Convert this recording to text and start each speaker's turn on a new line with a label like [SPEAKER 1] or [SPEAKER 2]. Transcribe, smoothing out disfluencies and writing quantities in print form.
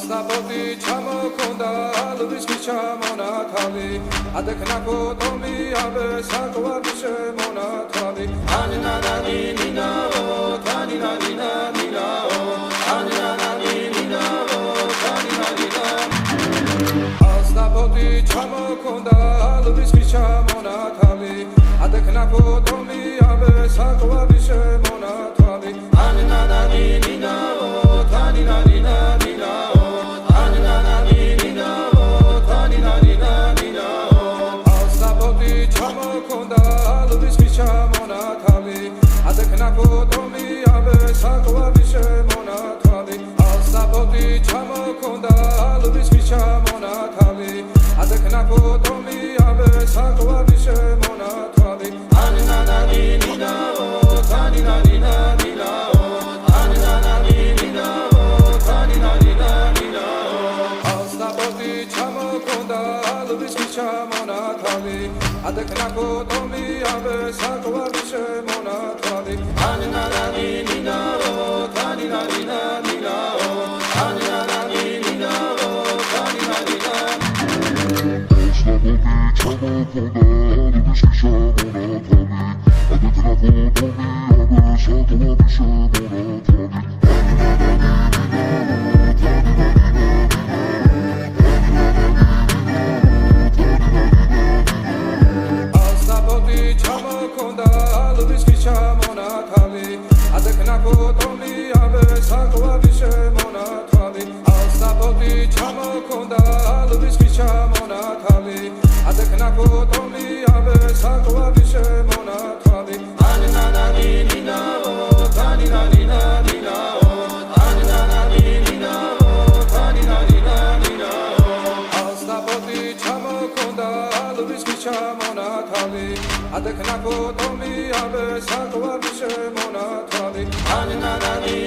[SPEAKER 1] ასნაფოთი ჩამოქონდა ლვის ჩამონათალი ადექნა ფოტომი აბე საკვარი შემონათალი ანინანანი ნინაო თანინანინა ნინაო ანინანანი ნინაო თანინანინა ასნაფოთი ჩამოქონდა ლვის ჩამონათალი ადექნა ფოტომი აბე საკვარი შემონათალი ანინანანი ნინაო თანინანინა ნინაო ანინანანი ნინაო თანინანინა ნინაო ასნაფოთი ჩამოქონდა ლვის ჩამონათალი ადექნა ფოტომი აბე საკვარი შემონათალი ასნაფოთი ჩამოქონდა ლვის ჩამონათალი ადექნა ფოტომი აბე საკვარი შემონათალი ანინანანი ნინაო თანინანინა ნინაო ანინანანი ნინაო თანინანინა ნინაო ასნაფოთი ჩამოქონდა ლვის ჩამონათალი ადექნა ფოტომი აბე საკვარი შემონათალი ანინანანი ნინაო თანინანინა ნინაო ანინანანი ნინაო თანინანინა ასნაფოთი ჩამოქონდა ლვის ჩამონათალი ადექნა ფოტომი აბე საკვარი შემონათალი ასნაფოთი ჩამოქონდა ლვის ჩამონათალი ადექნა ფოტომი აბე საკვარი შემონათალი ანინანანი ნინაო თანინანინა ნინაო ანინანანი ნინაო თანინანინა ნინაო ასნაფოთი ჩამოქონდა ლვის ჩამონათალი ადექნა ფოტომი აბე საკვარი შემონათალი ანინანანი